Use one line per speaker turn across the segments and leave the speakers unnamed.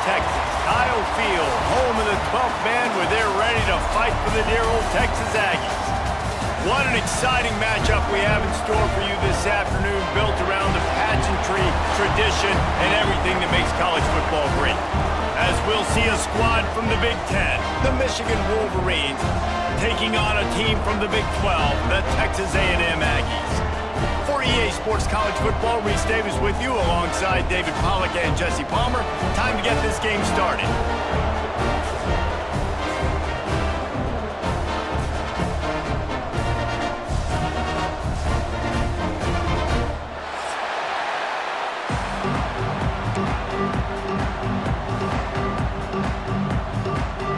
Texas. Kyle Field, home of the 12th man, where they're ready to fight for the dear old Texas Aggies. What an exciting matchup we have in store for you this afternoon, built around the pageantry, tradition, and everything that makes college football great. As we'll see a squad from the Big Ten, the Michigan Wolverines, taking on a team from the Big 12, the Texas A&M Aggies. For EA Sports College Football, Reese Davis with you alongside David Pollack and Jesse Palmer. Time to get this game started.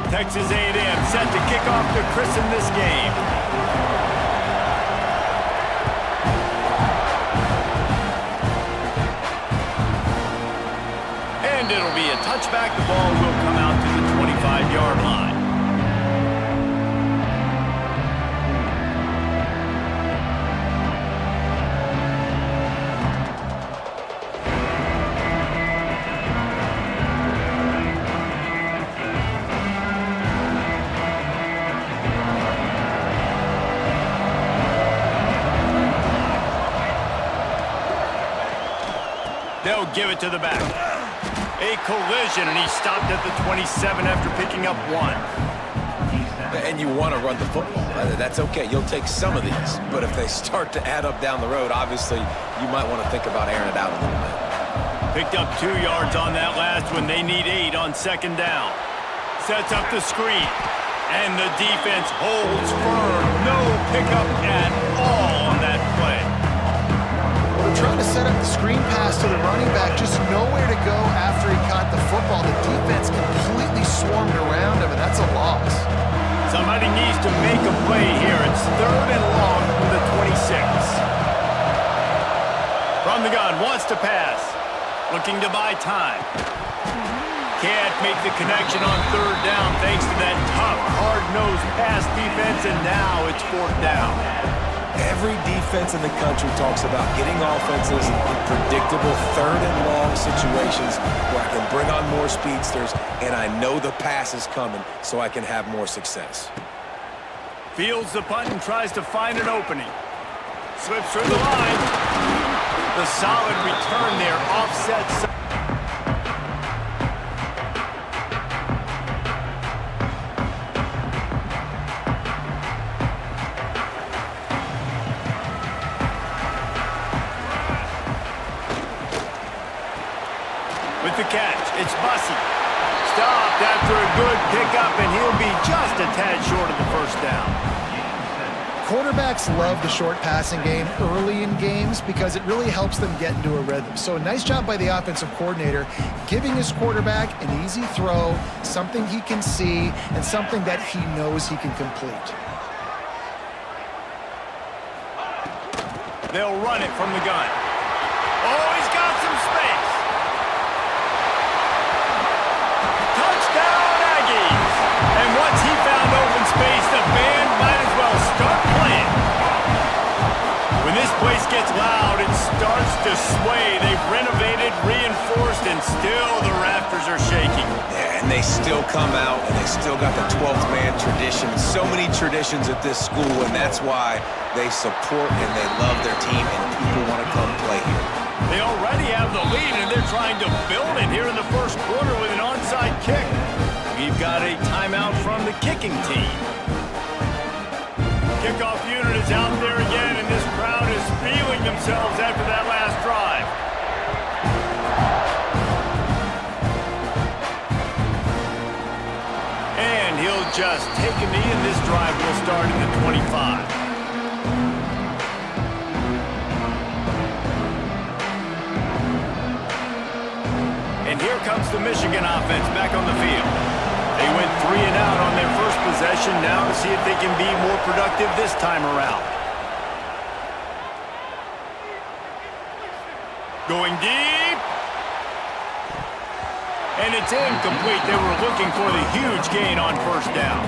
Texas A&M set to kick off to christen this game. And it'll be a touchback. The ball will come out to the 25-yard line. They'll give it to the back. A collision, and he stopped at the 27 after picking up 1.
And you want to run the football. That's okay. You'll take some of these. But if they start to add up down the road, obviously, you might want to think about airing it out a little bit.
Picked up 2 yards on that last one. They need 8 on second down. Sets up the screen. And the defense holds firm. No pickup at all on that play.
Trying to set up the screen pass to the running back, just nowhere to go after he caught the football. The defense completely swarmed around him, and that's a loss.
Somebody needs to make a play here. It's 3rd and long from the 26. From the gun, wants to pass. Looking to buy time. Can't make the connection on 3rd down thanks to that tough, hard-nosed pass defense, and now it's 4th down.
Every defense in the country talks about getting offenses in predictable 3rd and long situations where I can bring on more speedsters and I know the pass is coming so I can have more success.
Fields the punt and tries to find an opening. Slips through the line. The solid return there, offset. With the catch, it's Bussey. Stopped after a good pickup, and he'll be just a tad short of the 1st down.
Quarterbacks love the short passing game early in games because it really helps them get into a rhythm. So a nice job by the offensive coordinator giving his quarterback an easy throw, something he can see, and something that he knows he can complete.
They'll run it from the gun. Oh, he's got some space. Touchdown, Aggies! And once he found open space, the band might as well start playing. When this place gets loud, it starts to sway. They've renovated, reinforced, and still the rafters are shaking.
Yeah, and they still come out, and they still got the 12th man tradition. So many traditions at this school, and that's why they support and they love their team, and people want to come play here.
They already have the lead, and they're trying to build it here in the 1st quarter with an onside kick. We've got a timeout from the kicking team. Kickoff unit is out there again, and this crowd is feeling themselves after that last drive. And he'll just take a knee, and this drive will start at the 25. And here comes the Michigan offense back on the field. They went 3 and out on their first possession, now to see if they can be more productive this time around. Going deep. And it's incomplete. They were looking for the huge gain on 1st down.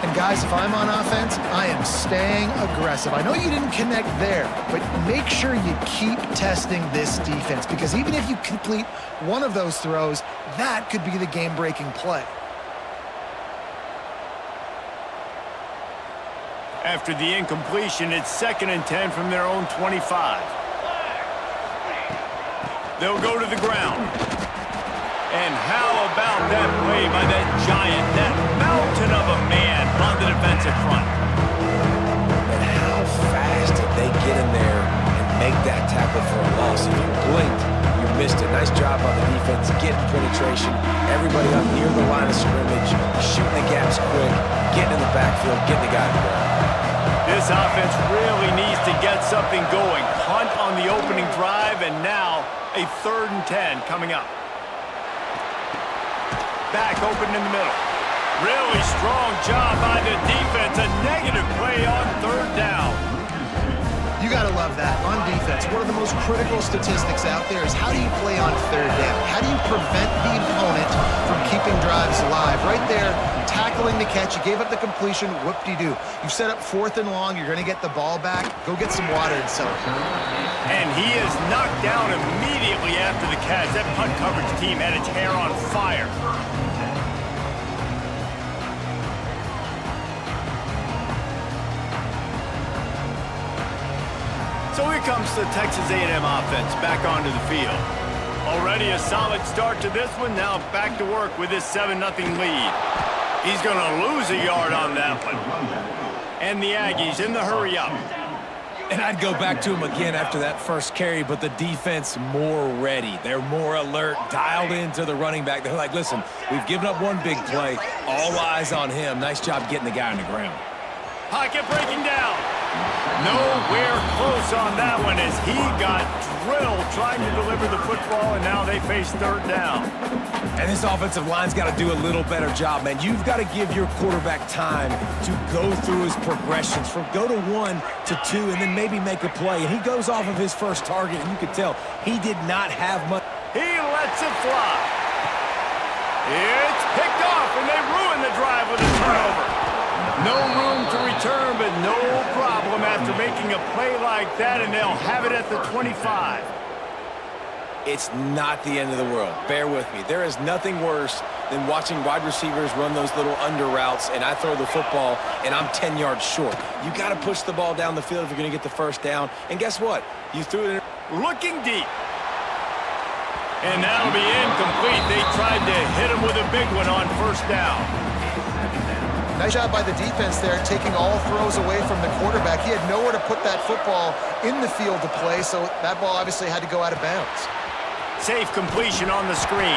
And guys, if I'm on offense, I am staying aggressive. I know you didn't connect there, but make sure you keep testing this defense, because even if you complete one of those throws, that could be the game-breaking play.
After the incompletion, it's 2nd and 10 from their own 25. They'll go to the ground. And how about that play by that giant, that mountain of a man on the defensive front?
And how fast did they get in there and make that tackle for a loss? If you blinked, you missed it. Nice job on the defense, getting penetration. Everybody up near the line of scrimmage, shooting the gaps quick, getting in the backfield, getting the guy to the ground.
This offense really needs to get something going. Hunt on the opening drive, and now a 3rd and 10 coming up. Back open in the middle. Really strong job by the defense. A negative play on 3rd down.
You got to love that on defense. One of the most critical statistics out there is how do you play on 3rd down? How do you prevent the opponent from keeping drives alive? Right there, tackling the catch. You gave up the completion. Whoop-de-doo. You've set up 4th and long. You're going to get the ball back. Go get some water and settle.
And he is knocked down immediately after the catch. That punt coverage team had its hair on fire. So here comes the Texas A&M offense back onto the field. Already a solid start to this one. Now back to work with this 7-0 lead. He's going to lose a yard on that one. And the Aggies in the hurry up.
And I'd go back to him again after that first carry, but the defense more ready. They're more alert, dialed into the running back. They're like, listen, we've given up one big play. All eyes on him. Nice job getting the guy on the ground.
Pocket breaking down. Nowhere close on that one as he got drilled trying to deliver the football, and now they face 3rd down.
And this offensive line's got to do a little better job, man. You've got to give your quarterback time to go through his progressions from go to 1 to 2 and then maybe make a play. And he goes off of his first target, and you can tell he did not have much.
He lets it fly. It's picked off, and they ruin the drive with a turnover. No room to return, but no problem after making a play like that, and they'll have it at the 25.
It's not the end of the world. Bear with me. There is nothing worse than watching wide receivers run those little under routes, and I throw the football, and I'm 10 yards short. You got to push the ball down the field if you're going to get the 1st down. And guess what? You threw it in.
Looking deep. And that'll be incomplete. They tried to hit him with a big one on 1st down.
Nice job by the defense there, taking all throws away from the quarterback. He had nowhere to put that football in the field to play, so that ball obviously had to go out of bounds.
Safe completion on the screen.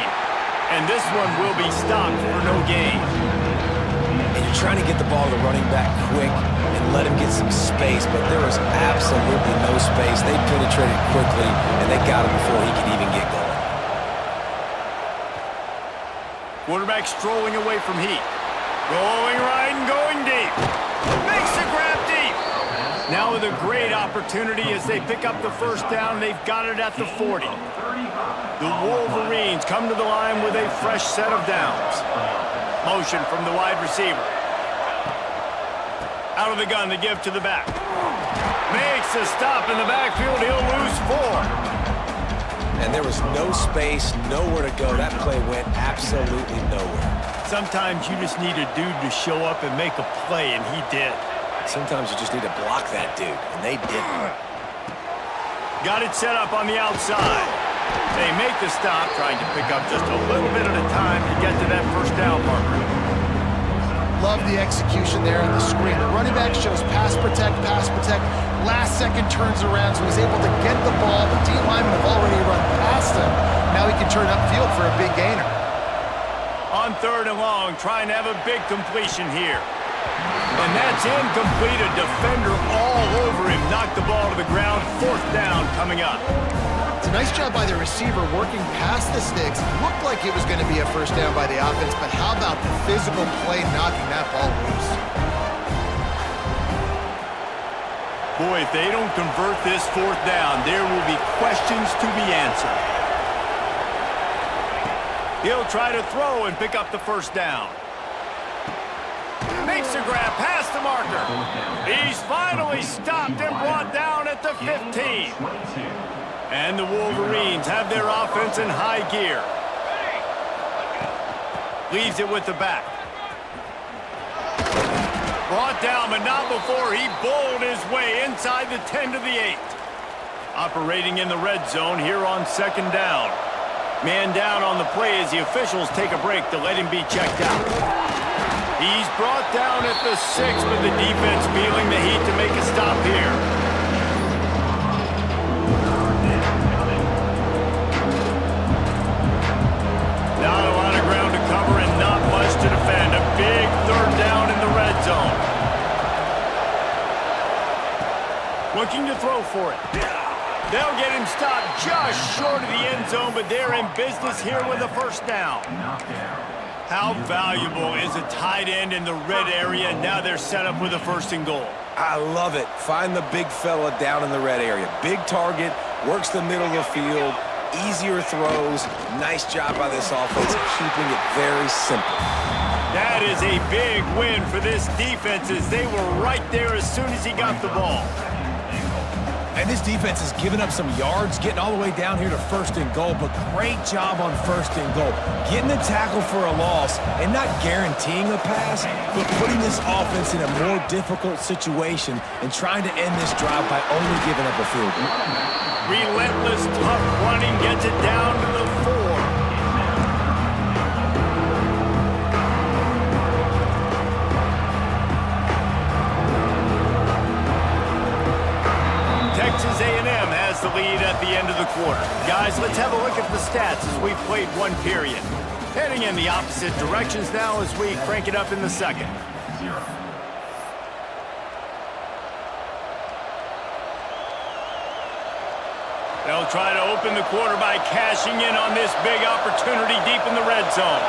And this one will be stopped for no gain.
And you're trying to get the ball to the running back quick and let him get some space, but there was absolutely no space. They penetrated quickly, and they got him before he could even get going.
Quarterback strolling away from heat. Rolling right and going deep. Makes the grab deep. Now with a great opportunity as they pick up the 1st down. They've got it at the 40. The Wolverines come to the line with a fresh set of downs. Motion from the wide receiver. Out of the gun to give to the back. Makes a stop in the backfield. He'll lose 4.
And there was no space, nowhere to go. That play went absolutely nowhere.
Sometimes you just need a dude to show up and make a play, and he did.
Sometimes you just need to block that dude, and they didn't.
Got it set up on the outside. They make the stop, trying to pick up just a little bit at a time to get to that 1st down marker.
Love the execution there on the screen. The running back shows pass protect, last second turns around, so he's able to get the ball. The D linemen have already run past him. Now he can turn upfield for a big gainer.
On 3rd and long, trying to have a big completion here. And that's incomplete. A defender all over him. Knocked the ball to the ground. 4th down coming up.
It's a nice job by the receiver working past the sticks. Looked like it was going to be a 1st down by the offense, but how about the physical play knocking that ball loose?
Boy, if they don't convert this 4th down, there will be questions to be answered. He'll try to throw and pick up the 1st down. Makes a grab past the marker. He's finally stopped and brought down at the 15. And the Wolverines have their offense in high gear. Leaves it with the back. Brought down, but not before he bowled his way inside the 10 to the 8. Operating in the red zone here on second down. Man down on the play as the officials take a break to let him be checked out. He's brought down at the 6, but the defense feeling the heat to make a stop here. Not a lot of ground to cover and not much to defend. A big third down in the red zone. Looking to throw for it. They'll get him stopped just short of the end zone, but they're in business here with a first down. How valuable is a tight end in the red area? Now they're set up with a 1st and goal.
I love it. Find the big fella down in the red area. Big target, works the middle of the field, easier throws. Nice job by this offense, keeping it very simple.
That is a big win for this defense as they were right there as soon as he got the ball.
And this defense has given up some yards, getting all the way down here to 1st and goal, but great job on 1st and goal. Getting the tackle for a loss and not guaranteeing a pass, but putting this offense in a more difficult situation and trying to end this drive by only giving up a field goal.
Relentless, tough running gets it down to the 4. Texas A&M has the lead at the end of the quarter. Guys, let's have a look at the stats as we've played one period. Heading in the opposite directions now as we crank it up in the second. They'll try to open the quarter by cashing in on this big opportunity deep in the red zone.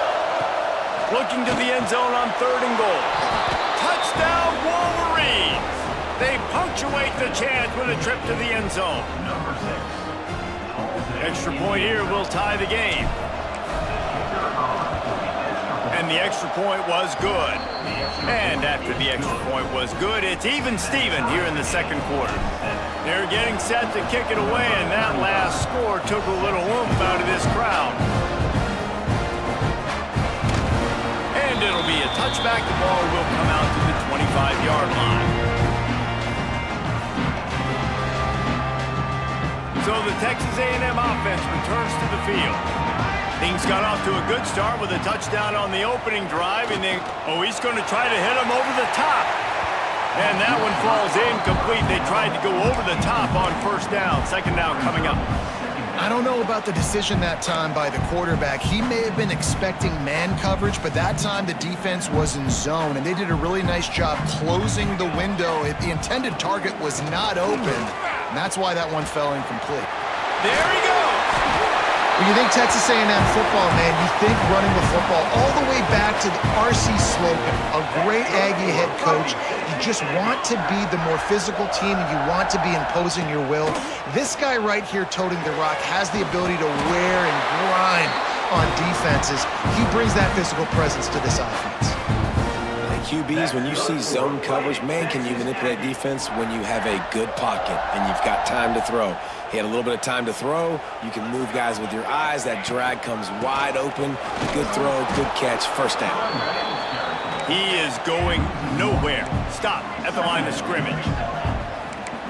Looking to the end zone on 3rd and goal. Touchdown, Wolverines! They punctuate the chance with a trip to the end zone. Extra point here will tie the game. And the extra point was good. And after the extra point was good, it's even Steven here in the second quarter. They're getting set to kick it away, and that last score took a little oomph out of this crowd. And it'll be a touchback. The ball will come out to the 25-yard line. So the Texas A&M offense returns to the field. Things got off to a good start with a touchdown on the opening drive, and then, he's going to try to hit him over the top. And that one falls incomplete. They tried to go over the top on 1st down. 2nd down coming up.
I don't know about the decision that time by the quarterback. He may have been expecting man coverage, but that time the defense was in zone, and they did a really nice job closing the window. The intended target was not open, and that's why that one fell incomplete.
There he goes!
When you think Texas A&M football, man, you think running the football all the way back to the R.C. Slocum, a great Aggie head coach. You just want to be the more physical team, and you want to be imposing your will. This guy right here toting the rock has the ability to wear and grind on defenses. He brings that physical presence to this offense.
QBs, when you see zone coverage, man, can you manipulate defense when you have a good pocket and you've got time to throw. He had a little bit of time to throw. You can move guys with your eyes. That drag comes wide open. Good throw, good catch, 1st down.
He is going nowhere. Stop at the line of scrimmage.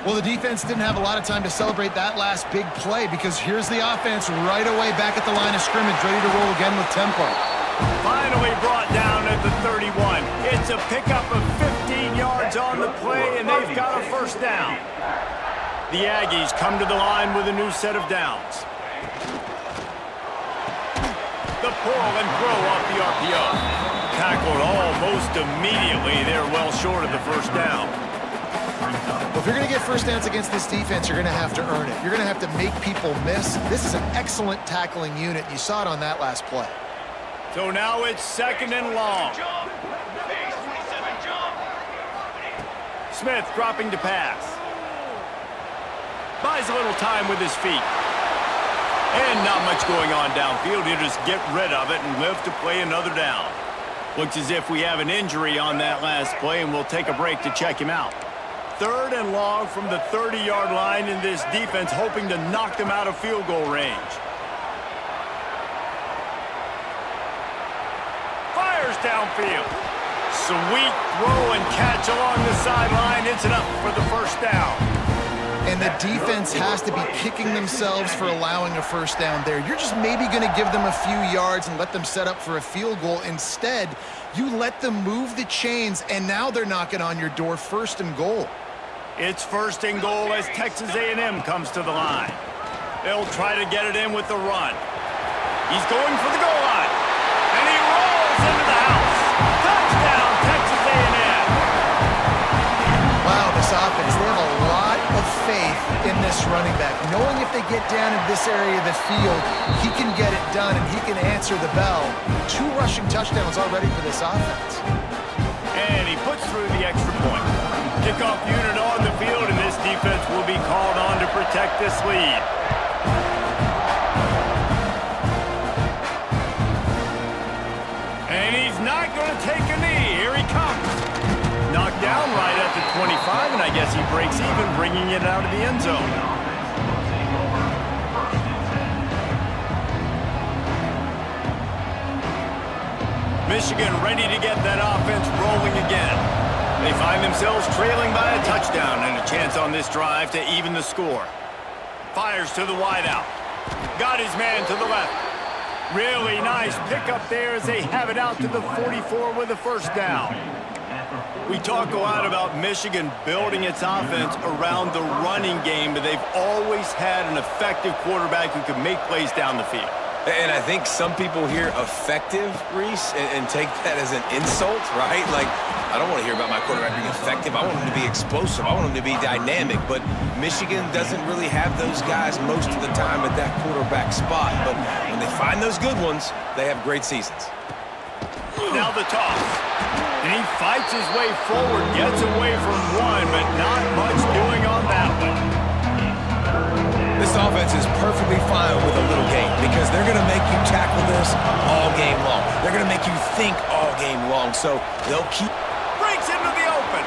Well, the defense didn't have a lot of time to celebrate that last big play because here's the offense right away back at the line of scrimmage, ready to roll again with tempo.
Finally brought down at the 31. It's a pickup of 15 yards on the play, and they've got a 1st down. The Aggies come to the line with a new set of downs. The pull and throw off the RPO. Tackled almost immediately. They're well short of the 1st down.
Well, if you're going to get 1st downs against this defense, you're going to have to earn it. You're going to have to make people miss. This is an excellent tackling unit. You saw it on that last play.
So now it's 2nd and long. Smith dropping to pass. Buys a little time with his feet. And not much going on downfield. He'll just get rid of it and live to play another down. Looks as if we have an injury on that last play, and we'll take a break to check him out. 3rd and long from the 30-yard line, in this defense hoping to knock them out of field goal range. Fires downfield. Sweet throw and catch along the sideline. It's enough for the first down.
And the defense has to be kicking themselves for allowing a first down there. You're just maybe going to give them a few yards and let them set up for a field goal. Instead, you let them move the chains, and now they're knocking on your door, 1st and goal.
It's 1st and goal as Texas A&M comes to the line. They'll try to get it in with the run. He's going for the goal line. And he rolls into the house. Touchdown, Texas A&M.
Wow, this offense, they have a lot of faith in this running back, knowing if they get down in this area of the field, he can get it done and he can answer the bell. 2 rushing touchdowns already for this offense.
And he puts through the extra point. Kickoff unit on the field, and this defense will be called on to protect this lead. And he's not going to take a knee. Here he comes. Knocked down right at the 25, and I guess he breaks even, bringing it out of the end zone. Michigan ready to get that offense rolling again. They find themselves trailing by a touchdown and a chance on this drive to even the score. Fires to the wideout. Got his man to the left. Really nice pickup there as they have it out to the 44 with a first down. We talk a lot about Michigan building its offense around the running game, but they've always had an effective quarterback who can make plays down the field.
And I think some people hear effective, Reese, and take that as an insult, right? Like, I don't want to hear about my quarterback being effective. I want him to be explosive. I want him to be dynamic. But Michigan doesn't really have those guys most of the time at that quarterback spot. But when they find those good ones, they have great seasons.
Now the toss. And he fights his way forward, gets away from one, but not much doing on that one.
This offense is perfectly fine with a little game because they're going to make you tackle this all game long. They're going to make you think all game long, so they'll keep...
Breaks into the open.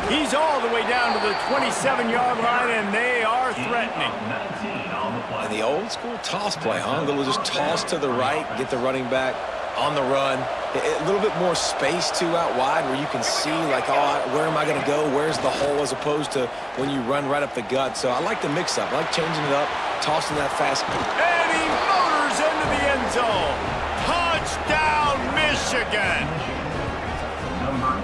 He's all the way down to the 27-yard line, and they are threatening.
And the old-school toss play, huh? They'll just toss to the right, get the running back on the run. A little bit more space, too, out wide where you can see, like, oh, where am I going to go? Where's the hole as opposed to when you run right up the gut. So I like the mix-up. I like changing it up, tossing that fast.
And he motors into the end zone. Touchdown, Michigan.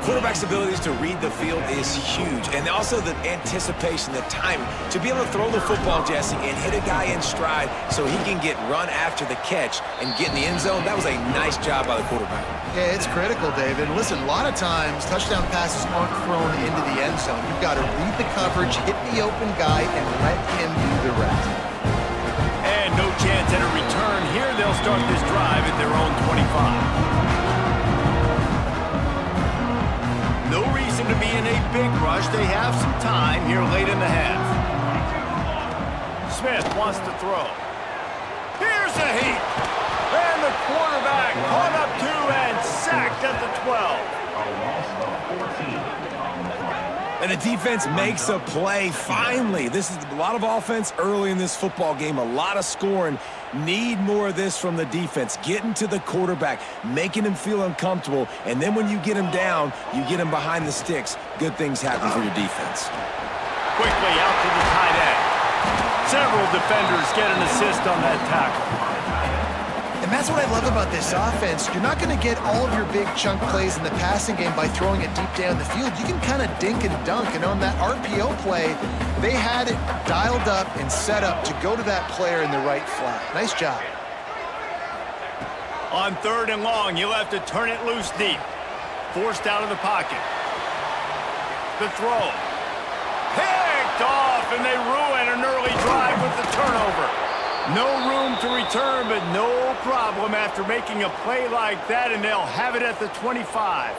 Quarterback's abilities to read the field is huge. And also the anticipation, the timing. To be able to throw the football, Jesse, and hit a guy in stride so he can get run after the catch and get in the end zone, that was a nice job by the quarterback.
Yeah, it's critical, David. Listen, a lot of times touchdown passes aren't thrown into the end zone. You've got to read the coverage, hit the open guy, and let him do the rest.
And no chance at a return here. They'll start this drive at their own 25. No reason to be in a big rush. They have some time here late in the half. Smith wants to throw. Here's a heat. And the quarterback caught up to and sacked at the 12.
And the defense makes a play, finally. This is a lot of offense early in this football game, a lot of scoring. Need more of this from the defense. Getting to the quarterback, making him feel uncomfortable, and then when you get him down, you get him behind the sticks. Good things happen for your defense.
Quickly out to the tight end. Several defenders get an assist on that tackle.
And that's what I love about this offense. You're not going to get all of your big chunk plays in the passing game by throwing it deep down the field. You can kind of dink and dunk. And on that RPO play, they had it dialed up and set up to go to that player in the right flat. Nice job.
On 3rd and long, he'll have to turn it loose deep. Forced out of the pocket. The throw. Picked off, and they ruin an early drive with the turnover. No room to return, but no problem after making a play like that, and they'll have it at the 25.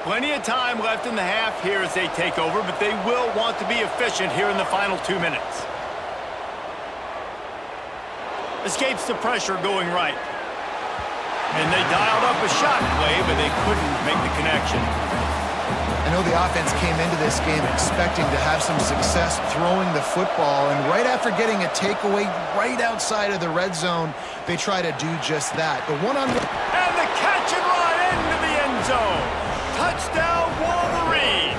Plenty of time left in the half here as they take over, but they will want to be efficient here in the final 2 minutes. Escapes the pressure going right. And they dialed up a shot play, but they couldn't make the connection.
I know the offense came into this game expecting to have some success throwing the football, and right after getting a takeaway right outside of the red zone, they try to do just that. The one-on-one.
And the catch and run into the end zone. Touchdown, Wolverines.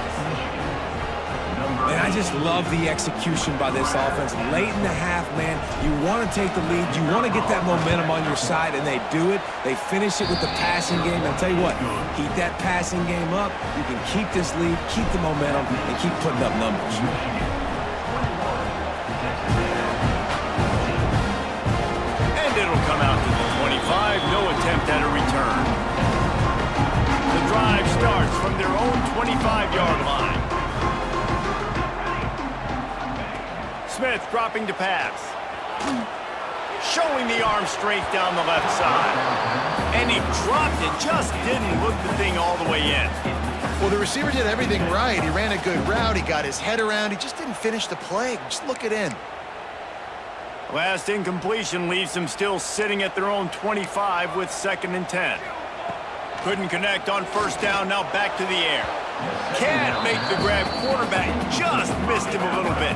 Man, I just love the execution by this offense. Late in the half, man, you want to take the lead. You want to get that momentum on your side, and they do it. They finish it with the passing game. I'll tell you what, keep that passing game up. You can keep this lead, keep the momentum, and keep putting up numbers.
And it'll come out to the 25. No attempt at a return. The drive starts from their own 25-yard line. Smith dropping to pass. Showing the arm strength down the left side. And he dropped it, just didn't hook the thing all the way in.
Well, the receiver did everything right. He ran a good route. He got his head around. He just didn't finish the play. Just look it in.
Last incompletion leaves them still sitting at their own 25 with 2nd and 10. Couldn't connect on first down, now back to the air. Can't make the grab. Quarterback just missed him a little bit.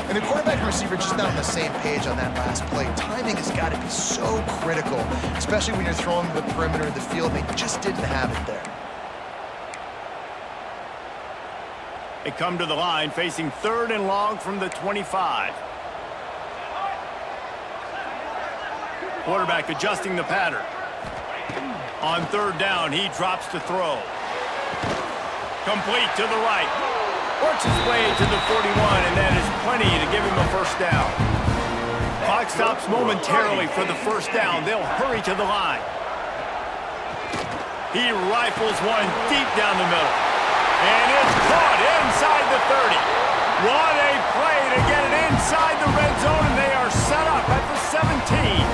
And the quarterback and receiver just not on the same page on that last play. Timing has got to be so critical, especially when you're throwing the perimeter of the field. They just didn't have it there.
They come to the line facing 3rd and long from the 25. Quarterback adjusting the pattern. On 3rd down, he drops to throw. Complete to the right. Works his way to the 41, and that is plenty to give him a first down. Clock stops momentarily for the first down. They'll hurry to the line. He rifles one deep down the middle. And it's caught inside the 30. What a play to get it inside the red zone, and they are set up at the 17.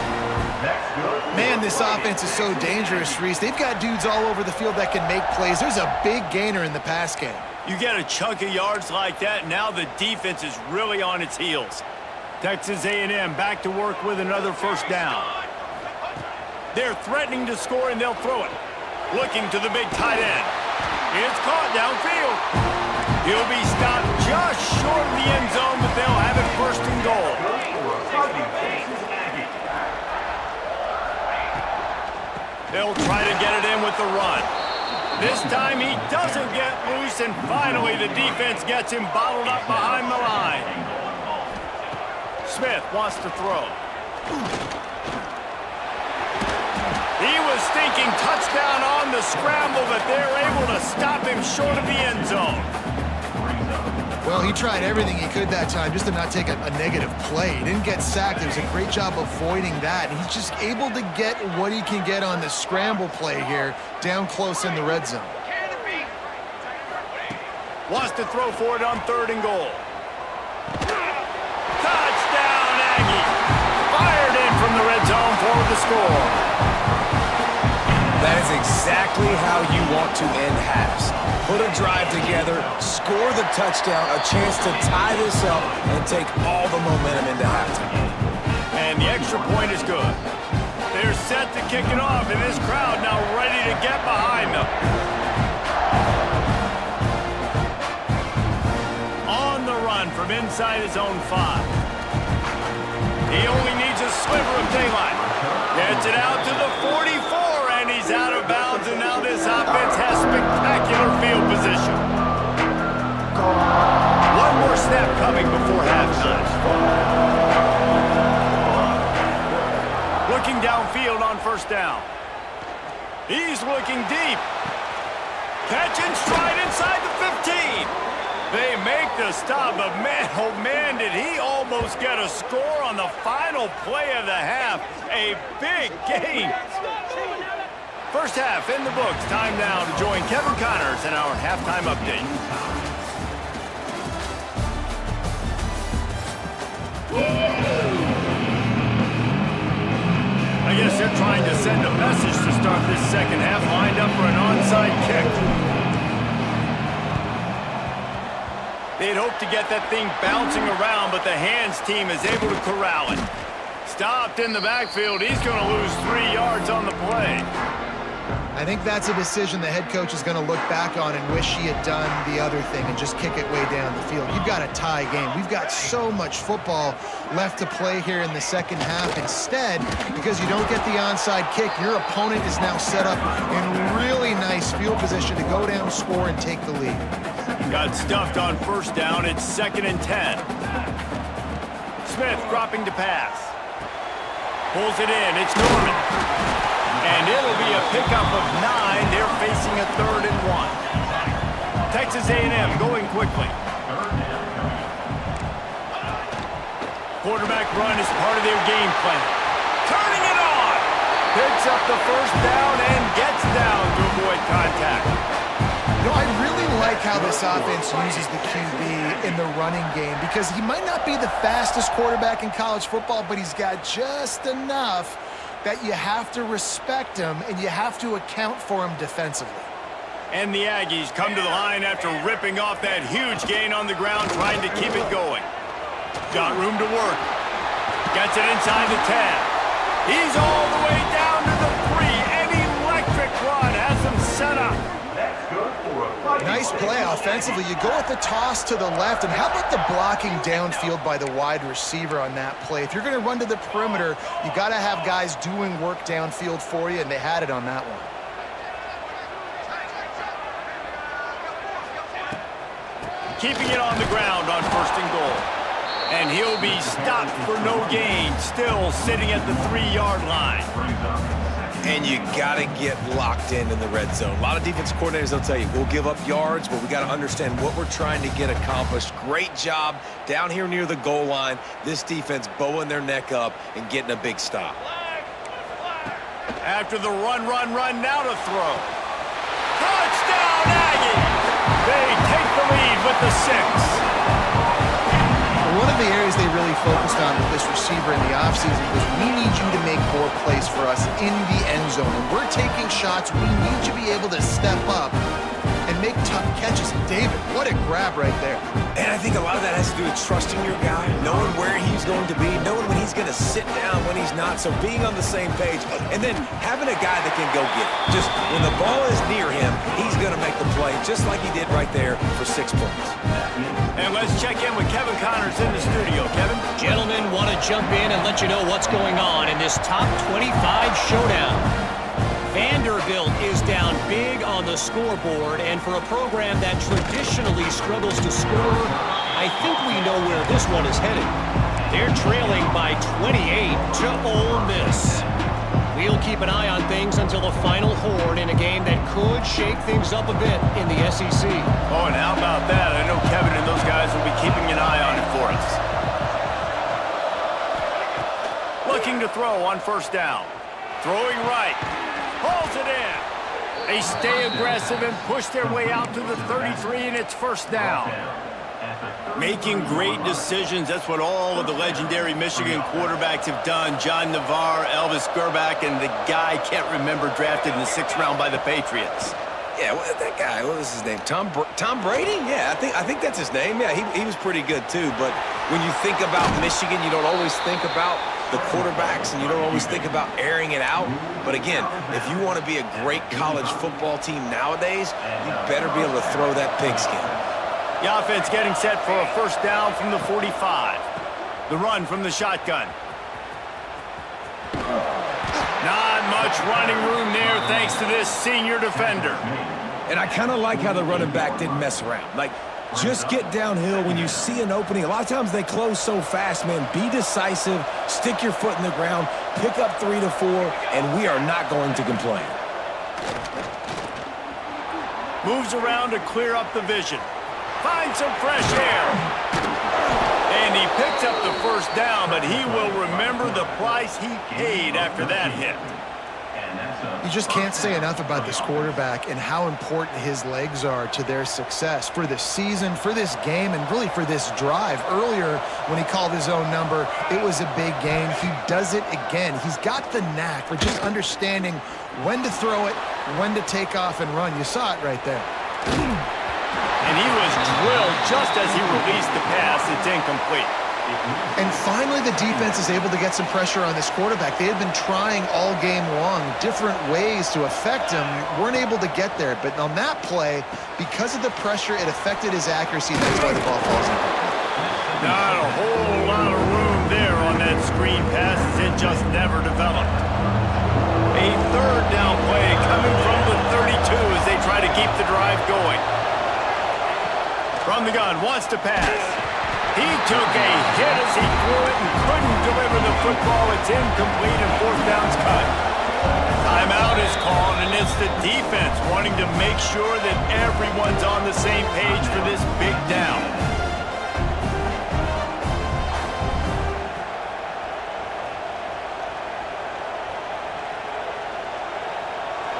Man, this offense is so dangerous, Reese. They've got dudes all over the field that can make plays. There's a big gainer in the pass game.
You get a chunk of yards like that, now the defense is really on its heels. Texas A&M back to work with another first down. They're threatening to score, and they'll throw it. Looking to the big tight end. It's caught downfield. He'll be stopped just short of the end zone, but they'll have it 1st and goal. They'll try to get it in with the run. This time he doesn't get loose, and finally the defense gets him bottled up behind the line. Smith wants to throw. He was thinking touchdown on the scramble, but they're able to stop him short of the end zone.
Well, he tried everything he could that time just to not take a negative play. He didn't get sacked. It was a great job avoiding that. And he's just able to get what he can get on the scramble play here down close in the red zone.
Wants to throw for it on 3rd and goal. Touchdown, Aggie. Fired in from the red zone for the score.
That is exactly how you want to end halves. Put a drive together, score the touchdown, a chance to tie this up, and take all the momentum into halftime.
And the extra point is good. They're set to kick it off, and this crowd now ready to get behind them. On the run from inside his own 5. He only needs a sliver of daylight. Gets it out to the 44, and he's out of bounds, and now this offense has spectacular field position. One more snap coming before halftime. Looking downfield on first down. He's looking deep. Catch and stride inside the 15. They make the stop, but man, oh man, did he almost get a score on the final play of the half. A big game. First half in the books. Time now to join Kevin Connors in our halftime update. I guess they're trying to send a message to start this second half, lined up for an onside kick. They'd hoped to get that thing bouncing around, but the hands team is able to corral it. Stopped in the backfield. He's going to lose 3 yards on the play.
I think that's a decision the head coach is going to look back on and wish he had done the other thing and just kick it way down the field. You've got a tie game. We've got so much football left to play here in the second half. Instead, because you don't get the onside kick, your opponent is now set up in really nice field position to go down, score, and take the lead.
Got stuffed on first down. It's 2nd and 10. Smith dropping to pass. Pulls it in. It's Norman. And it'll be a pickup of 9. They're facing a 3rd and 1. Texas A&M going quickly. Quarterback run is part of their game plan. Turning it on. Picks up the first down and gets down to avoid contact.
You know, I really like how this offense uses the QB in the running game because he might not be the fastest quarterback in college football, but he's got just enough that you have to respect him and you have to account for him defensively.
And the Aggies come to the line after ripping off that huge gain on the ground, trying to keep it going. Got room to work. Gets it inside the 10. He's all the way down to the 3. An electric run has him set up.
Nice play offensively. You go with the toss to the left, and how about the blocking downfield by the wide receiver on that play? If you're going to run to the perimeter, you got to have guys doing work downfield for you, and they had it on that one.
Keeping it on the ground on 1st and goal. And he'll be stopped for no gain, still sitting at the 3-yard line.
And you got to get locked in the red zone. A lot of defense coordinators, they'll tell you, we'll give up yards, but we got to understand what we're trying to get accomplished. Great job down here near the goal line. This defense bowing their neck up and getting a big stop.
After the run, now to throw. Touchdown, Aggies! They take the lead with the 6.
One of the areas they really focused on with this receiver in the offseason was we need you to make more plays for us in the end zone. And we're taking shots. We need you to be able to step up and make tough catches. And David, what a grab right there.
And I think a lot of that has to do with trusting your guy, knowing where he's going to be, knowing when he's going to sit down, when he's not. So being on the same page, and then having a guy that can go get it. Just when the ball is near him, he's going to make the play, just like he did right there for 6 points.
And let's check in with Kevin Connors in the studio. Kevin?
Gentlemen, want to jump in and let you know what's going on in this top 25 showdown. Vanderbilt is down big on the scoreboard, and for a program that traditionally struggles to score, I think we know where this one is headed. They're trailing by 28 to Ole Miss. We'll keep an eye on things until the final horn in a game that could shake things up a bit in the SEC.
Oh, and how about that? I know Kevin and those guys will be keeping an eye on it for us. Looking to throw on 1st down. Throwing right. Pulls it in. They stay aggressive and push their way out to the 33, and it's 1st down. Making great decisions. That's what all of the legendary Michigan quarterbacks have done. John Navarre, Elvis Gerbach, and the guy can't remember drafted in the 6th round by the Patriots.
Yeah, that guy, what was his name? Tom Brady? Yeah, I think that's his name. Yeah, he was pretty good too. But when you think about Michigan, you don't always think about the quarterbacks, and you don't always think about airing it out. But again, if you want to be a great college football team nowadays, you better be able to throw that pigskin.
The offense getting set for a 1st down from the 45. The run from the shotgun. Not much running room there thanks to this senior defender.
And I kind of like how the running back didn't mess around. Like, just get downhill when you see an opening. A lot of times they close so fast, man. Be decisive, stick your foot in the ground, pick up 3 to 4, and we are not going to complain.
Moves around to clear up the vision. Finds some fresh air. And he picks up the 1st down, but he will remember the price he paid after that hit.
You just can't say enough about this quarterback and how important his legs are to their success for this season, for this game, and really for this drive. Earlier, when he called his own number, it was a big game. He does it again. He's got the knack for just understanding when to throw it, when to take off and run. You saw it right there.
And he was drilled just as he released the pass. It's incomplete.
And finally, the defense is able to get some pressure on this quarterback. They had been trying all game long different ways to affect him. Weren't able to get there. But on that play, because of the pressure, it affected his accuracy. That's why the ball falls in.
Not a whole lot of room there on that screen pass as it just never developed. A third down play coming from the 32 as they try to keep the drive going. From the gun, wants to pass. He took a hit as he threw it and couldn't deliver the football. It's incomplete and fourth down's cut. Timeout is called, and it's the defense wanting to make sure that everyone's on the same page for this big down.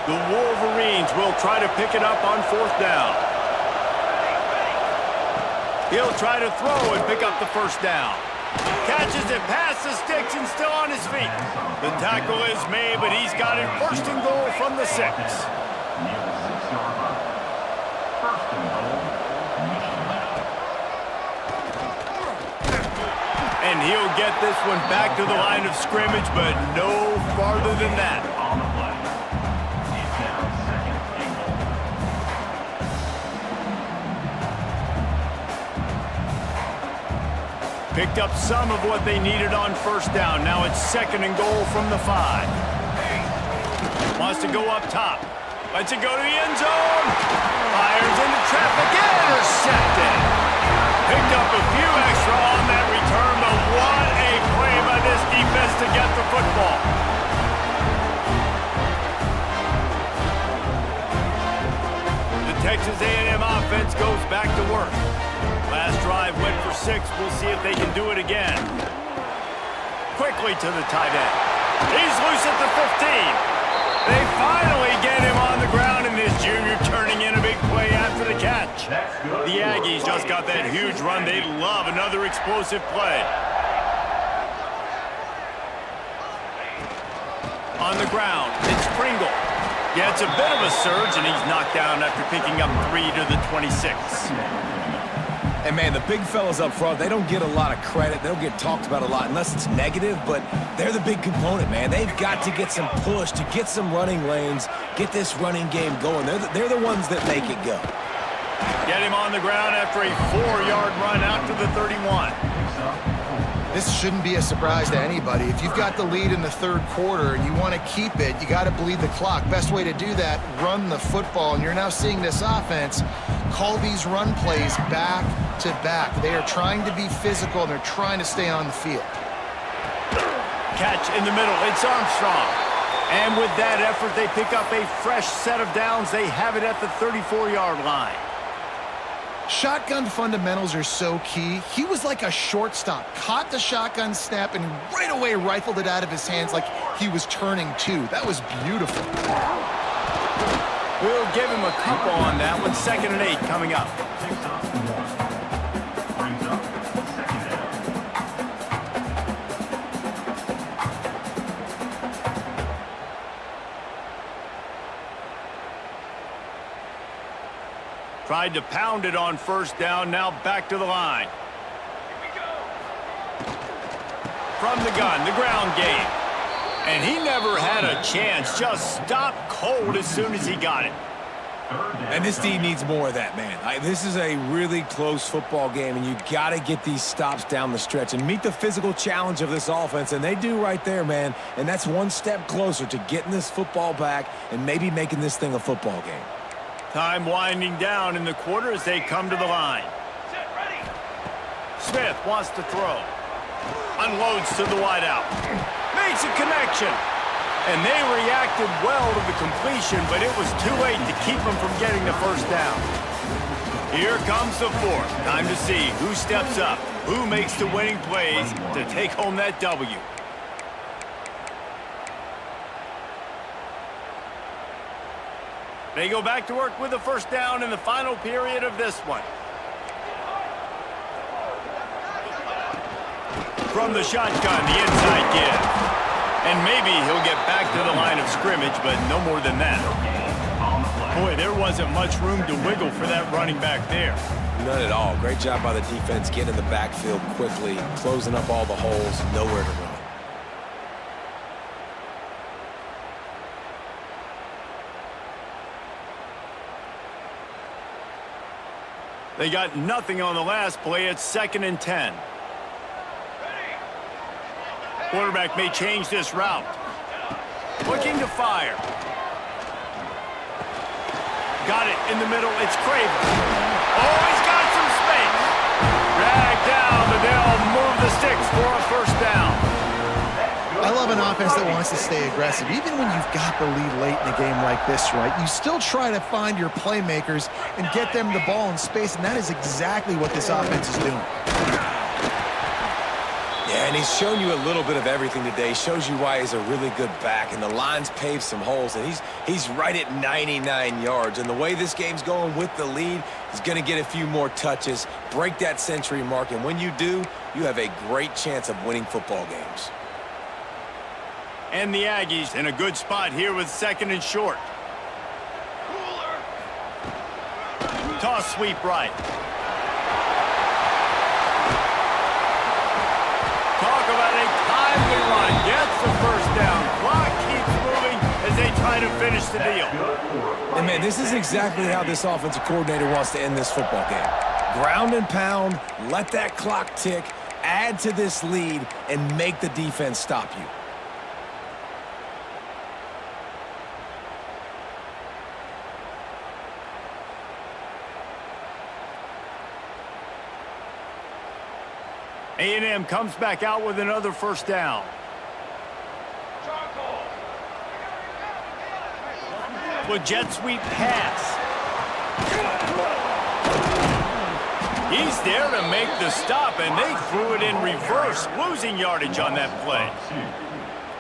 The Wolverines will try to pick it up on fourth down. He'll try to throw and pick up the first down. Catches it past the sticks and still on his feet. The tackle is made, but he's got it first and goal from the 6. And he'll get this one back to the line of scrimmage, but no farther than that. Picked up some of what they needed on first down. Now it's second and goal from the 5. Wants to go up top. Lets it go to the end zone. Fires into traffic. Intercepted. Picked up a few extra on that return, but what a play by this defense to get the football. The Texas A&M offense goes back to work. Last drive went for 6. We'll see if they can do it again. Quickly to the tight end. He's loose at the 15. They finally get him on the ground, and this junior turning in a big play after the catch. The Aggies just got that huge run. They love another explosive play. On the ground, it's Pringle. Gets a bit of a surge, and he's knocked down after picking up 3 to the 26.
And, man, the big fellas up front, they don't get a lot of credit. They don't get talked about a lot unless it's negative, but they're the big component, man. They've got to get some push, to get some running lanes, get this running game going. They're the ones that make it go.
Get him on the ground after a 4-yard run out to the 31.
This shouldn't be a surprise to anybody. If you've got the lead in the third quarter and you want to keep it, you got to bleed the clock. Best way to do that, run the football. And you're now seeing this offense call these run plays back to back. They are trying to be physical, and they're trying to stay on the field.
Catch in the middle. It's Armstrong. And with that effort, they pick up a fresh set of downs. They have it at the 34-yard line.
Shotgun fundamentals are so key. He was like a shortstop, caught the shotgun snap, and right away rifled it out of his hands like he was turning two. That was beautiful.
We'll give him a couple on that one. 2nd and 8 coming up. Tried to pound it on first down, now back to the line. From the gun, the ground game. And he never had a chance, just stopped cold as soon as he got it.
And this team needs more of that, man. This is a really close football game, and you got to get these stops down the stretch and meet the physical challenge of this offense, and they do right there, man. And that's one step closer to getting this football back and maybe making this thing a football game.
Time winding down in the quarter as they come to the line. Smith wants to throw. Unloads to the wideout. Makes a connection. And they reacted well to the completion, but it was too late to keep them from getting the first down. Here comes the 4th. Time to see who steps up, who makes the winning plays to take home that W. They go back to work with the first down in the final period of this one. From the shotgun, the inside give. And maybe he'll get back to the line of scrimmage, but no more than that. Boy, there wasn't much room to wiggle for that running back there.
None at all. Great job by the defense getting in the backfield quickly, closing up all the holes, nowhere to run.
They got nothing on the last play. It's 2nd and 10. Quarterback may change this route. Looking to fire. Got it in the middle. It's Craven. Oh, he's got some space. Dragged down, but they'll move the sticks for a first down.
I love an offense that wants to stay aggressive. Even when you've got the lead late in a game like this, right, you still try to find your playmakers and get them the ball in space, and that is exactly what this offense is doing.
Yeah, and he's shown you a little bit of everything today. Shows you why he's a really good back, and the line's paved some holes, and he's right at 99 yards. And the way this game's going with the lead, he's going to get a few more touches, break that century mark, and when you do, you have a great chance of winning football games.
And the Aggies in a good spot here with 2nd and short. Toss sweep right. Talk about a timely line. Gets the first down. Clock keeps moving as they try to finish the deal.
And, man, this is exactly how this offensive coordinator wants to end this football game. Ground and pound, let that clock tick, add to this lead, and make the defense stop you.
A&M comes back out with another first down. With jet sweep pass. He's there to make the stop, and they threw it in reverse, losing yardage on that play.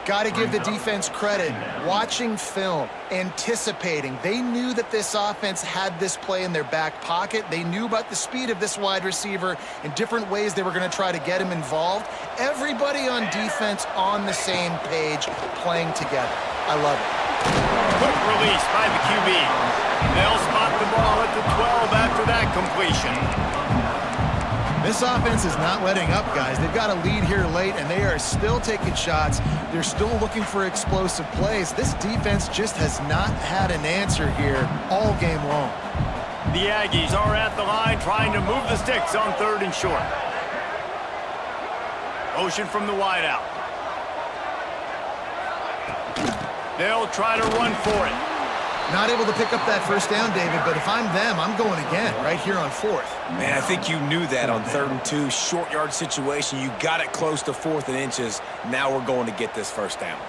Got to give the defense credit. Watching film, anticipating. They knew that this offense had this play in their back pocket. They knew about the speed of this wide receiver and different ways they were going to try to get him involved. Everybody on defense on the same page, playing together. I love it.
Quick release by the QB. They'll spot the ball at the 12 after that completion.
This offense is not letting up, guys. They've got a lead here late, and they are still taking shots. They're still looking for explosive plays. This defense just has not had an answer here all game long.
The Aggies are at the line trying to move the sticks on 3rd and short. Motion from the wideout. They'll try to run for it.
Not able to pick up that first down, David, but if I'm them, I'm going again right here on 4th.
Man, I think you knew that on 3rd and 2, short yard situation. You got it close to 4th and inches. Now we're going to get this first down.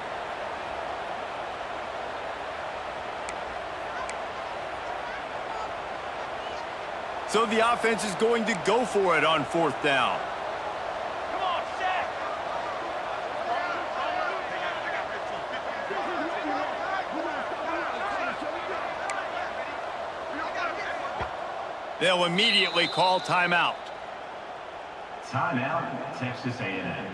So the offense is going to go for it on 4th down. They'll immediately call timeout.
Timeout, Texas A&M.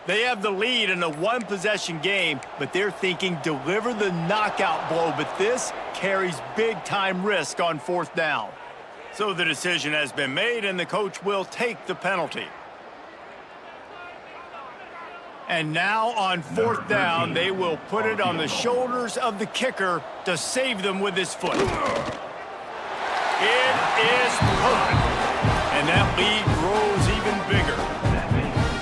They have the lead in a one-possession game, but they're thinking deliver the knockout blow, but this carries big-time risk on 4th down. So the decision has been made, and the coach will take the penalty. And now on 4th down, they will put it on the shoulders of the kicker to save them with his foot. It is perfect, and that lead grows even bigger.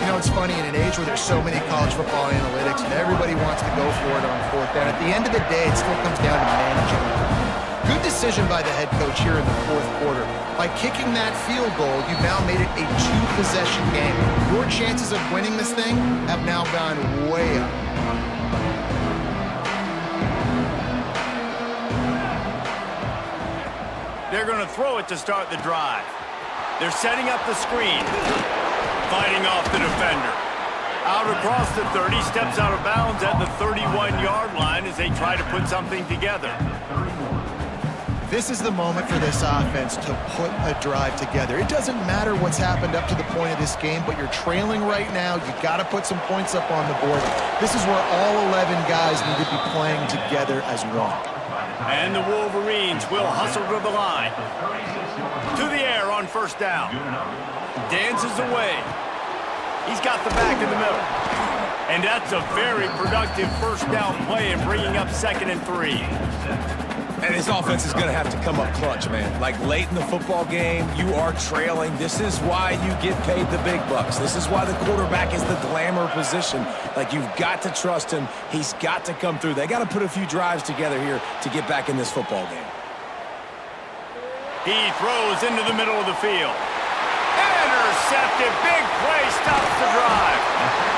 You know, it's funny, in an age where there's so many college football analytics and everybody wants to go for it on 4th down, at the end of the day, it still comes down to managing it. Good decision by the head coach here in the 4th quarter. By kicking that field goal, you've now made it a 2-possession game. Your chances of winning this thing have now gone way up.
They're going to throw it to start the drive. They're setting up the screen. Fighting off the defender. Out across the 30, steps out of bounds at the 31-yard line as they try to put something together.
This is the moment for this offense to put a drive together. It doesn't matter what's happened up to the point of this game, but you're trailing right now. You got to put some points up on the board. This is where all 11 guys need to be playing together as one.
And the Wolverines will hustle to the line. To the air on first down. Dances away. He's got the back in the middle. And that's a very productive first down play and bringing up 2nd and 3.
And his offense is going to have to come up clutch, man. Like late in the football game, you are trailing. This is why you get paid the big bucks. This is why the quarterback is the glamour position. Like, you've got to trust him. He's got to come through. They got to put a few drives together here to get back in this football game.
He throws into the middle of the field. Intercepted. Big play stops the drive.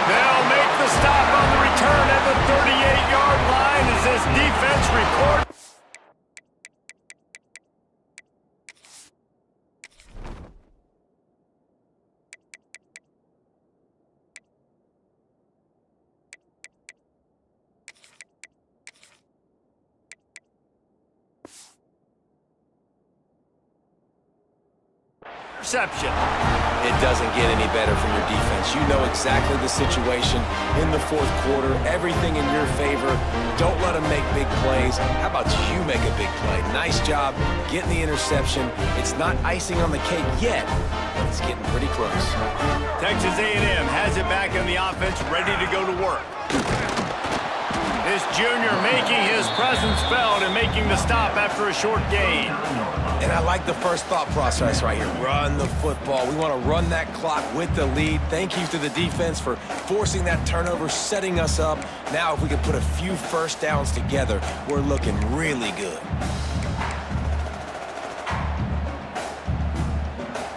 They'll make the stop on the return at the 38-yard line as this defense reports. Interception.
It doesn't get any better for your defense. You know exactly the situation in the fourth quarter. Everything in your favor. Don't let them make big plays. How about you make a big play? Nice job getting the interception. It's not icing on the cake yet, but it's getting pretty close.
Texas A&M has it back in the offense, ready to go to work. This junior making his presence felt and making the stop after a short gain.
And I like the first thought process right here. Run the football. We want to run that clock with the lead. Thank you to the defense for forcing that turnover, setting us up. Now if we can put a few first downs together, we're looking really good.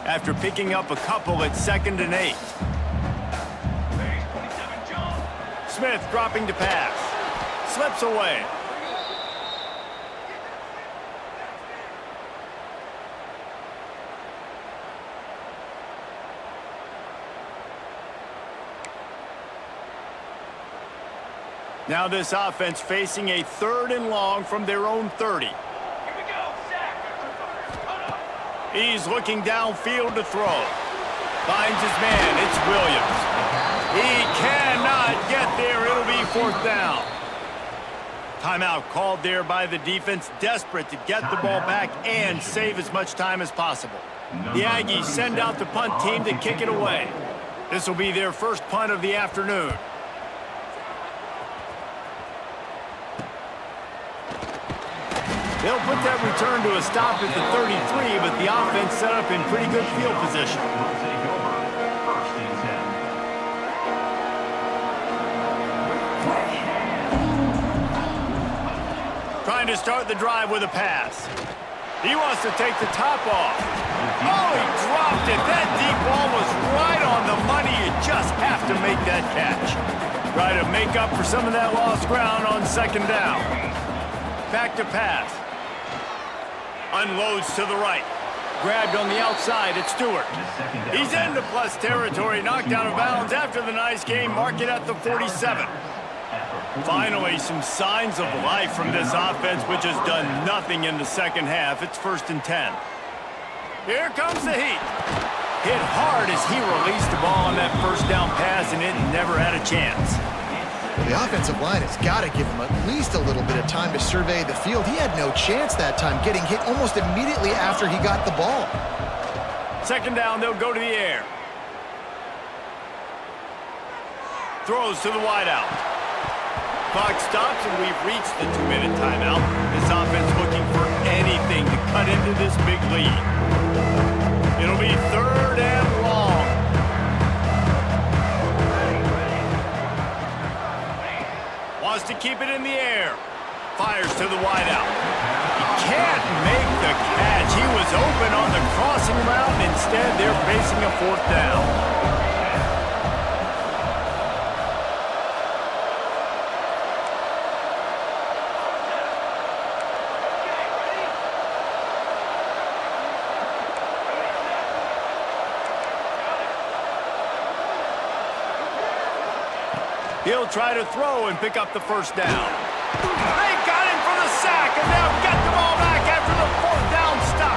After picking up a couple at 2nd and 8. Smith dropping to pass. Slips away. Now this offense facing a 3rd and long from their own 30. Here we go, He's looking downfield to throw. Finds his man. It's Williams. He cannot get there. It'll be 4th down. Timeout called there by the defense, desperate to get the ball back and save as much time as possible. The Aggies send out the punt team to kick it away. This will be their first punt of the afternoon. They'll put that return to a stop at the 33, but the offense set up in pretty good field position. Trying to start the drive with a pass. He wants to take the top off. Oh, he dropped it. That deep ball was right on the money. You just have to make that catch. Try to make up for some of that lost ground on 2nd down. Back to pass. Unloads to the right. Grabbed on the outside at Stewart. He's into plus territory. Knocked out of bounds after the nice game. Mark it at the 47. Finally, some signs of life from this offense, which has done nothing in the second half. It's 1st and 10. Here comes the heat. Hit hard as he released the ball on that first down pass, and it never had a chance.
The offensive line has got to give him at least a little bit of time to survey the field. He had no chance that time, getting hit almost immediately after he got the ball.
2nd down, they'll go to the air. Throws to the wideout. Clock stops, and we've reached the 2-minute timeout. This offense looking for anything to cut into this big lead. It'll be 3rd and long. Wants to keep it in the air. Fires to the wideout. He can't make the catch. He was open on the crossing route, and instead they're facing a 4th down. He'll try to throw and pick up the first down. They got him for the sack, and now get the ball back after the fourth down stop.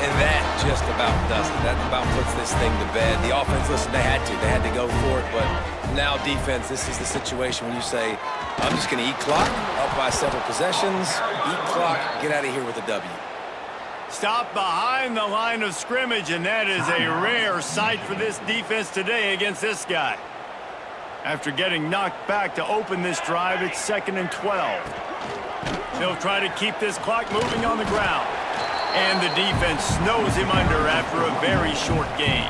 And that just about does it. That about puts this thing to bed. The offense, listen, they had to go for it, but now defense, this is the situation when you say, I'm just going to eat clock, up by several possessions, eat clock, get out of here with a W.
Stop behind the line of scrimmage, and that is a rare sight for this defense today against this guy. After getting knocked back to open this drive, it's 2nd and 12. They'll try to keep this clock moving on the ground. And the defense snows him under after a very short gain.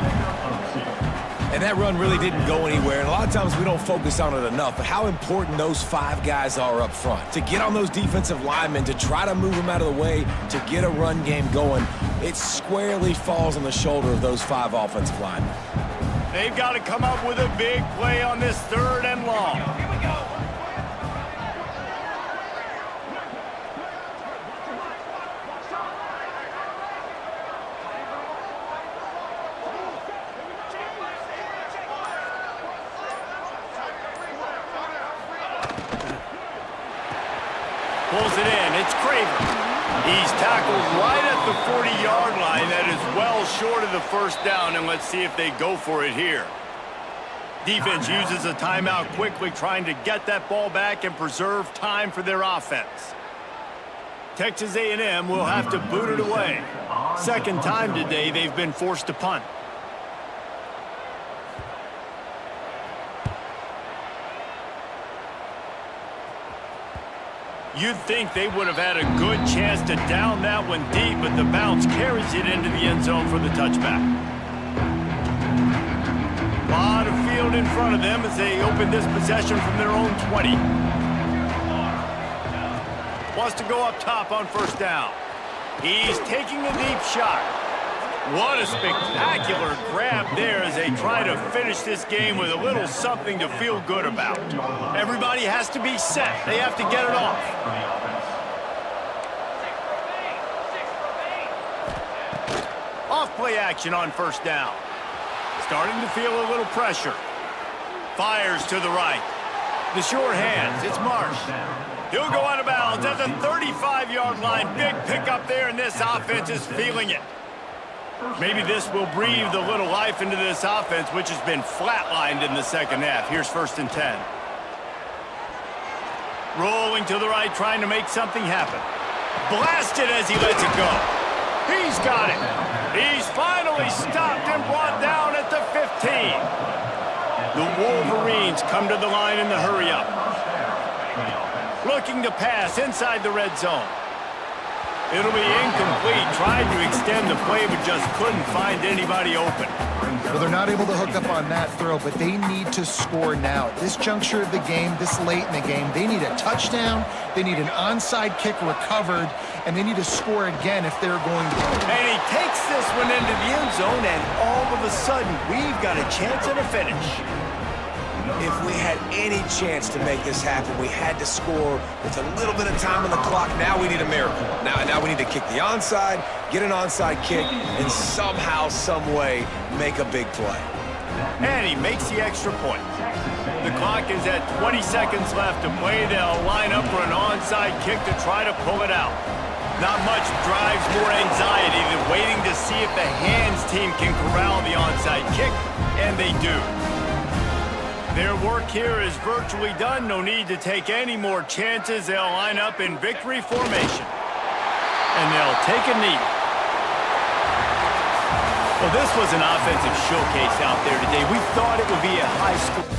And that run really didn't go anywhere. And a lot of times we don't focus on it enough, but how important those 5 guys are up front. To get on those defensive linemen, to try to move them out of the way, to get a run game going, it squarely falls on the shoulder of those 5 offensive linemen.
They've got to come up with a big play on this 3rd and long. Here we go. Pulls it in. It's Craver. He's tackled right at the 40-yard line. That is well short of the first down, and let's see if they go for it here. Defense uses a timeout quickly, trying to get that ball back and preserve time for their offense. Texas A&M will have to boot it away. Second time today they've been forced to punt. You'd think they would have had a good chance to down that one deep, but the bounce carries it into the end zone for the touchback. A lot of field in front of them as they open this possession from their own 20. Wants to go up top on first down. He's taking a deep shot. What a spectacular grab there as they try to finish this game with a little something to feel good about. Everybody has to be set. They have to get it off. Off play action on first down. Starting to feel a little pressure. Fires to the right. The short hands. It's Marsh. He'll go out of bounds at the 35-yard line. Big pickup there, and this offense is feeling it. Maybe this will breathe a little life into this offense, which has been flatlined in the second half. Here's 1st and 10. Rolling to the right, trying to make something happen. Blasted as he lets it go. He's got it. He's finally stopped and brought down at the 15. The Wolverines come to the line in the hurry-up. Looking to pass inside the red zone. It'll be incomplete. Tried to extend the play, but just couldn't find anybody open.
Well, they're not able to hook up on that throw, but they need to score now. At this juncture of the game, this late in the game, they need a touchdown, they need an onside kick recovered, and they need to score again if they're going to.
And he takes this one into the end zone, and all of a sudden, we've got a chance at a finish.
If we had any chance to make this happen, we had to score with a little bit of time on the clock. Now we need a miracle. Now we need to kick the onside, get an onside kick, and somehow, some way, make a big play.
And he makes the extra point. The clock is at 20 seconds left to play. They'll line up for an onside kick to try to pull it out. Not much drives more anxiety than waiting to see if the hands team can corral the onside kick, and they do. Their work here is virtually done. No need to take any more chances. They'll line up in victory formation. And they'll take a knee. Well, this was an offensive showcase out there today. We thought it would be a high score.